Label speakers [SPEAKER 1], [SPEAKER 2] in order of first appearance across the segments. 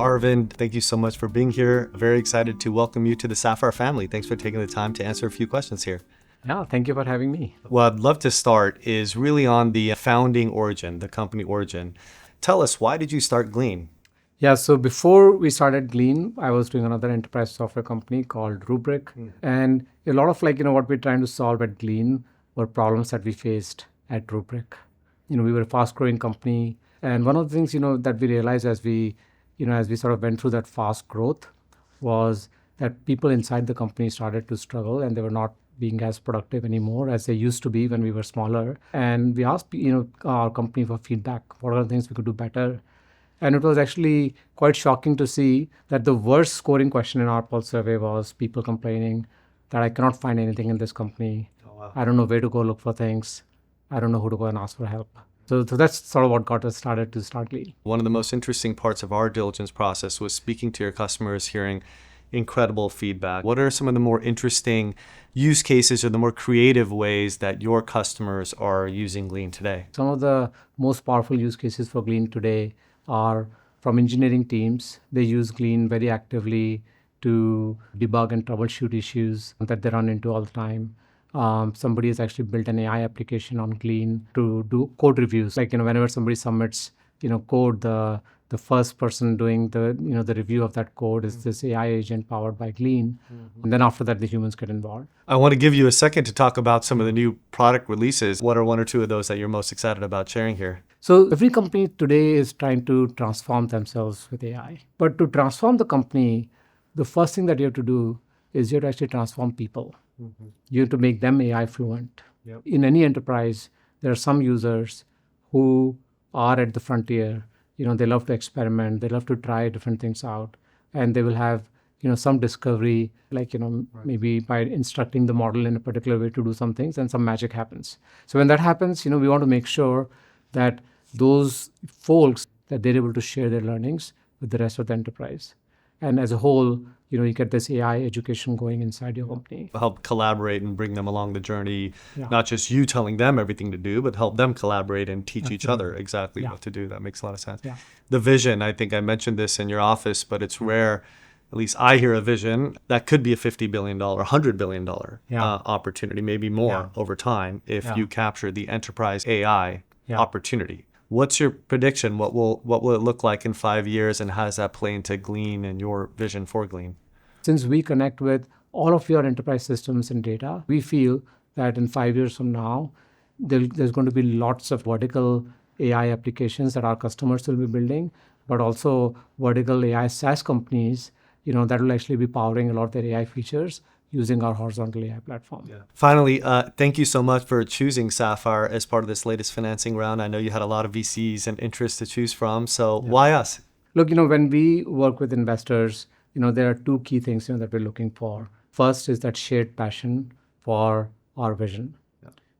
[SPEAKER 1] Arvind, thank you so much for being here. Very excited to welcome you to the Sapphire family. Thanks for taking the time to answer a few questions here.
[SPEAKER 2] Yeah, thank you for having me.
[SPEAKER 1] What I'd love to start is really on the founding origin, the company origin. Tell us, why did you start Glean?
[SPEAKER 2] Yeah, so before we started Glean, I was doing another enterprise software company called Rubrik. And a lot of what we're trying to solve at Glean were problems that we faced at Rubrik. We were a fast growing company. And one of the things, that we realized as we sort of went through that fast growth was that people inside the company started to struggle and they were not being as productive anymore as they used to be when we were smaller. And we asked, our company for feedback. What are the things we could do better? And it was actually quite shocking to see that the worst scoring question in our pulse survey was people complaining that I cannot find anything in this company.
[SPEAKER 1] Oh, wow.
[SPEAKER 2] I don't know where to go look for things. I don't know who to go and ask for help. So that's sort of what got us started to start Glean.
[SPEAKER 1] One of the most interesting parts of our diligence process was speaking to your customers, hearing incredible feedback. What are some of the more interesting use cases or the more creative ways that your customers are using Glean today?
[SPEAKER 2] Some of the most powerful use cases for Glean today are from engineering teams. They use Glean very actively to debug and troubleshoot issues that they run into all the time. Somebody has actually built an AI application on Glean to do code reviews. Whenever somebody submits, code, the first person doing the review of that code is this AI agent powered by Glean. And then after that, the humans get involved.
[SPEAKER 1] I want to give you a second to talk about some of the new product releases. What are one or two of those that you're most excited about sharing here?
[SPEAKER 2] So every company today is trying to transform themselves with AI. But to transform the company, the first thing that you have to do is you have to actually transform people. You have to make them AI fluent.
[SPEAKER 1] Yep.
[SPEAKER 2] In any enterprise, there are some users who are at the frontier. They love to experiment. They love to try different things out. And they will have, some discovery, maybe by instructing the model in a particular way to do some things and some magic happens. So when that happens, we want to make sure that those folks, that they're able to share their learnings with the rest of the enterprise. And as a whole, you get this AI education going inside your company.
[SPEAKER 1] Help collaborate and bring them along the journey,
[SPEAKER 2] Yeah.
[SPEAKER 1] not just you telling them everything to do, but help them collaborate and teach each
[SPEAKER 2] Absolutely.
[SPEAKER 1] other exactly
[SPEAKER 2] Yeah.
[SPEAKER 1] what to do. That makes a lot of sense.
[SPEAKER 2] Yeah.
[SPEAKER 1] The vision, I think I mentioned this in your office, but it's rare. At least I hear a vision that could be a $50 billion, $100 billion opportunity, maybe more over time if you capture the enterprise AI opportunity. What's your prediction? What will it look like in 5 years, and how does that play into Glean and your vision for Glean?
[SPEAKER 2] Since we connect with all of your enterprise systems and data, we feel that in 5 years from now, there's going to be lots of vertical AI applications that our customers will be building, but also vertical AI SaaS companies, that will actually be powering a lot of their AI features using our horizontal AI platform.
[SPEAKER 1] Yeah. Finally, thank you so much for choosing Sapphire as part of this latest financing round. I know you had a lot of VCs and interests to choose from, so why us?
[SPEAKER 2] Look, when we work with investors, there are two key things that we're looking for. First is that shared passion for our vision.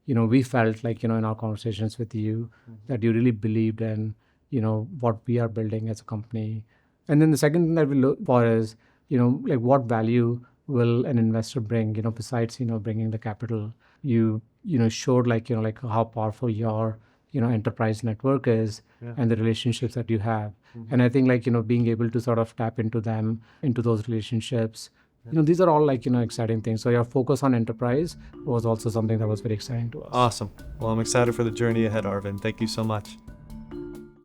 [SPEAKER 2] Yeah. We felt like, in our conversations with you, that you really believed in, what we are building as a company. And then the second thing that we look for is, what value will an investor bring, besides, bringing the capital. You showed like how powerful your, enterprise network is and the relationships that you have. And I think being able to sort of tap into them, into those relationships, these are all exciting things. So your focus on enterprise was also something that was very exciting to us.
[SPEAKER 1] Awesome. Well, I'm excited for the journey ahead, Arvind. Thank you so much.